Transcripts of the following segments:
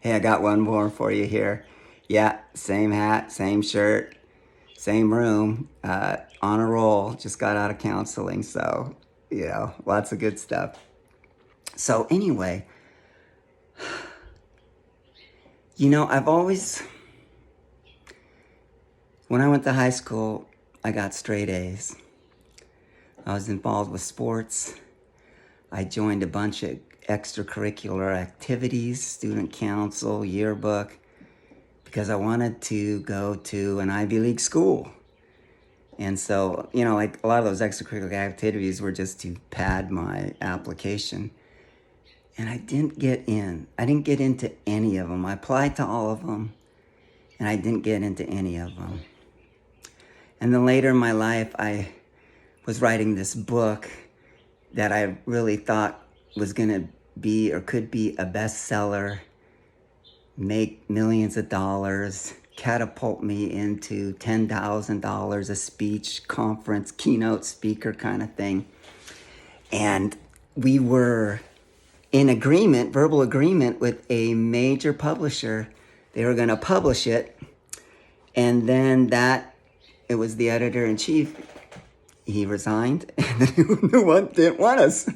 Hey, I got one more for you here. Yeah, same hat, same shirt, same room, on a roll. Just got out of counseling, so, lots of good stuff. So, anyway, I've always, when I went to high school, I got straight A's. I was involved with sports. I joined a bunch of extracurricular activities, student council, yearbook, because I wanted to go to an Ivy League school. And so, like a lot of those extracurricular activities were just to pad my application. And I didn't get in. I didn't get into any of them. I applied to all of them, and I didn't get into any of them. And then later in my life, I was writing this book that I really thought was going to be or could be a bestseller, make millions of dollars, catapult me into $10,000 a speech, conference, keynote speaker kind of thing. And we were in agreement, verbal agreement with a major publisher. They were going to publish it. And then it was the editor-in-chief. He resigned, and the new one didn't want us.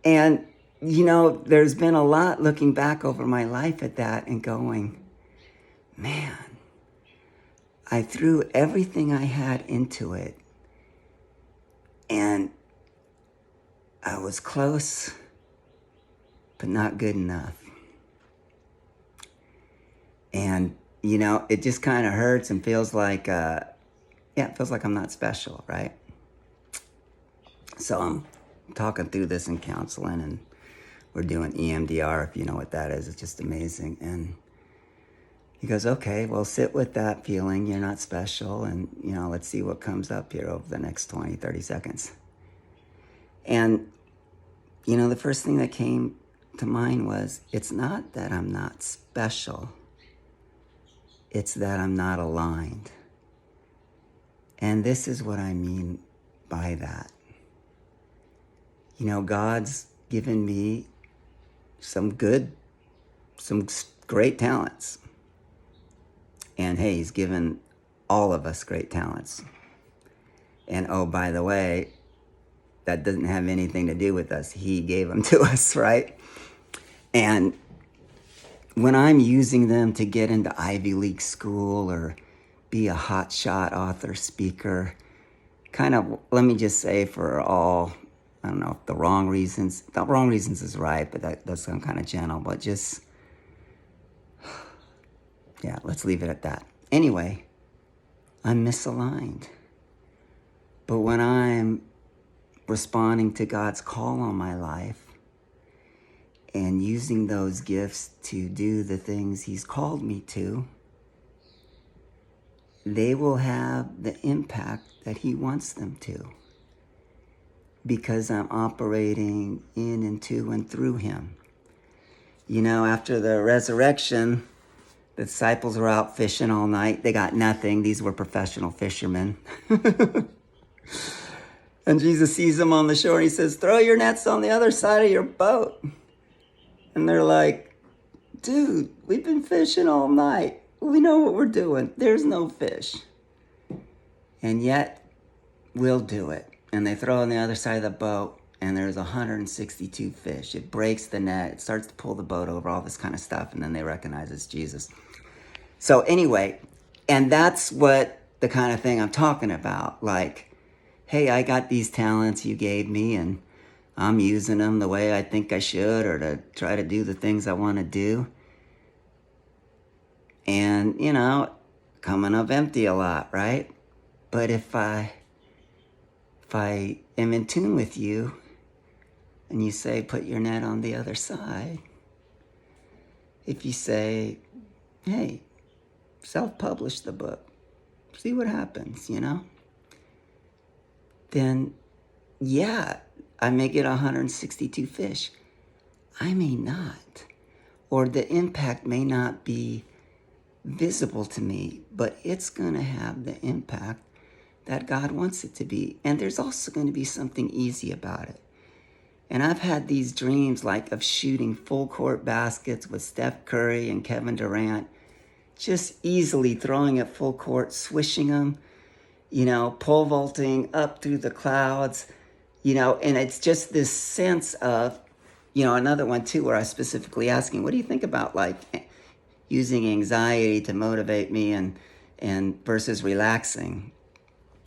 And, there's been a lot looking back over my life at that and going, man, I threw everything I had into it. And I was close, but not good enough. And, it just kind of hurts and feels like, it feels like I'm not special, right? So I'm talking through this in counseling, and we're doing EMDR, if you know what that is. It's just amazing. And he goes, okay, well, sit with that feeling. You're not special. And, let's see what comes up here over the next 20, 30 seconds. And, the first thing that came to mind was, it's not that I'm not special. It's that I'm not aligned. And this is what I mean by that. God's given me some great talents. And hey, he's given all of us great talents. And oh, by the way, that doesn't have anything to do with us. He gave them to us, right? And when I'm using them to get into Ivy League school or be a hotshot author, speaker, let me just say for all, I don't know if the wrong reasons is right, but that's some kind of gentle, but just, yeah, let's leave it at that. Anyway, I'm misaligned. But when I'm responding to God's call on my life and using those gifts to do the things he's called me to, they will have the impact that he wants them to, because I'm operating in and to and through him. After the resurrection, the disciples were out fishing all night. They got nothing. These were professional fishermen. And Jesus sees them on the shore and he says, throw your nets on the other side of your boat. And they're like, dude, we've been fishing all night. We know what we're doing. There's no fish. And yet, we'll do it. And they throw on the other side of the boat, and there's 162 fish. It breaks the net. It starts to pull the boat over, all this kind of stuff. And then they recognize it's Jesus. So anyway, and that's what the kind of thing I'm talking about. Like, hey, I got these talents you gave me, and I'm using them the way I think I should, or to try to do the things I want to do. And, coming up empty a lot, right? But if I am in tune with you, and you say, put your net on the other side, if you say, hey, self-publish the book, see what happens, then, yeah, I may get 162 fish. I may not. Or the impact may not be visible to me, but it's going to have the impact that God wants it to be. And there's also going to be something easy about it. And I've had these dreams like of shooting full court baskets with Steph Curry and Kevin Durant, just easily throwing at full court, swishing them, pole vaulting up through the clouds, and it's just this sense of, another one too, where I was specifically asking, what do you think about like using anxiety to motivate me and versus relaxing?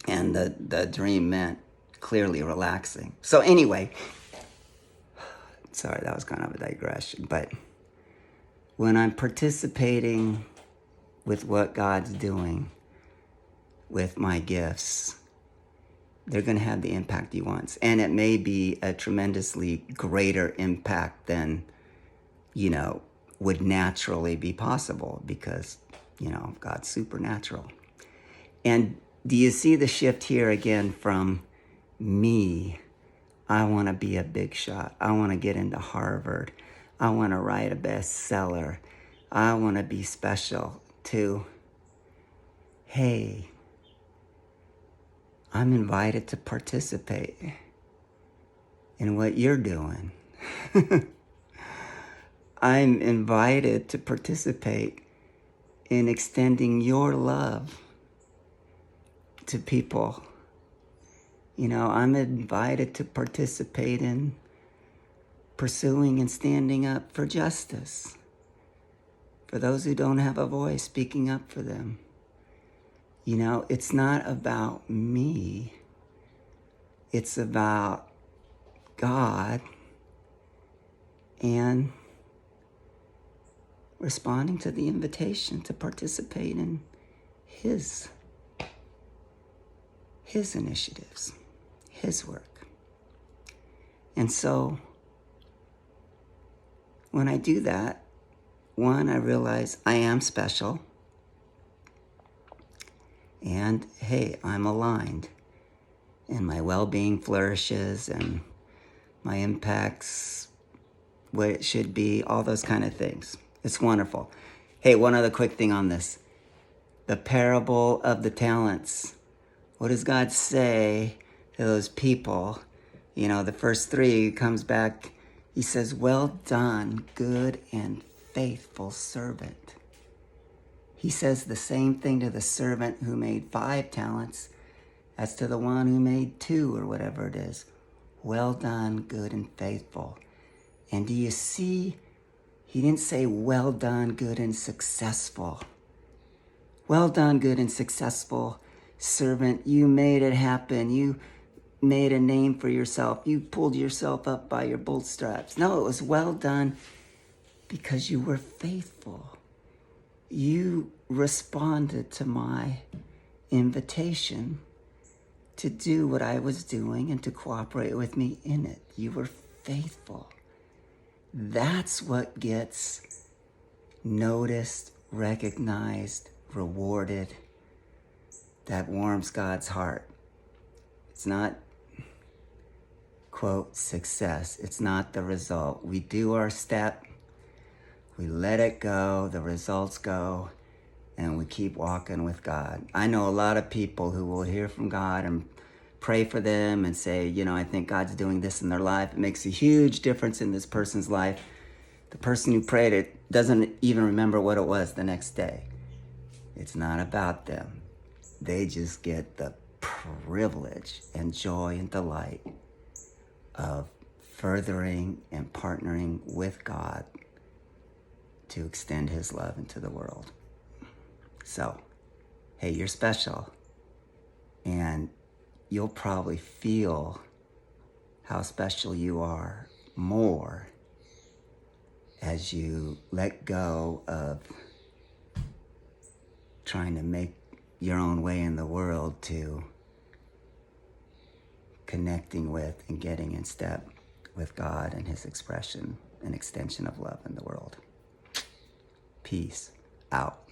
And the dream meant clearly relaxing. So anyway, sorry, that was kind of a digression, but when I'm participating with what God's doing with my gifts, they're going to have the impact he wants. And it may be a tremendously greater impact than, would naturally be possible because, God's supernatural. And do you see the shift here again from me? I want to be a big shot. I want to get into Harvard. I want to write a bestseller. I want to be special, to, hey, I'm invited to participate in what you're doing. I'm invited to participate in extending your love to people. I'm invited to participate in pursuing and standing up for justice, for those who don't have a voice, speaking up for them. It's not about me. It's about God and responding to the invitation to participate in His initiatives, His work. And so when I do that, one, I realize I am special. And hey, I'm aligned, and my well-being flourishes, and my impact's what it should be, all those kind of things. It's wonderful. Hey, one other quick thing on this. The parable of the talents. What does God say to those people? The first three comes back. He says, well done, good and faithful servant. He says the same thing to the servant who made 5 talents as to the one who made 2 or whatever it is. Well done, good and faithful. And do you see, he didn't say well done, good and successful. Well done, good and successful servant. You made it happen. You made a name for yourself. You pulled yourself up by your bootstraps. No, it was well done because you were faithful. You responded to my invitation to do what I was doing and to cooperate with me in it. You were faithful. That's what gets noticed, recognized, rewarded. That warms God's heart. It's not, quote, success. It's not the result. We do our step. We let it go, the results go, and we keep walking with God. I know a lot of people who will hear from God and pray for them and say, I think God's doing this in their life. It makes a huge difference in this person's life. The person who prayed it doesn't even remember what it was the next day. It's not about them. They just get the privilege and joy and delight of furthering and partnering with God to extend His love into the world. So, hey, you're special. And you'll probably feel how special you are more as you let go of trying to make your own way in the world to connecting with and getting in step with God and His expression and extension of love in the world. Peace out.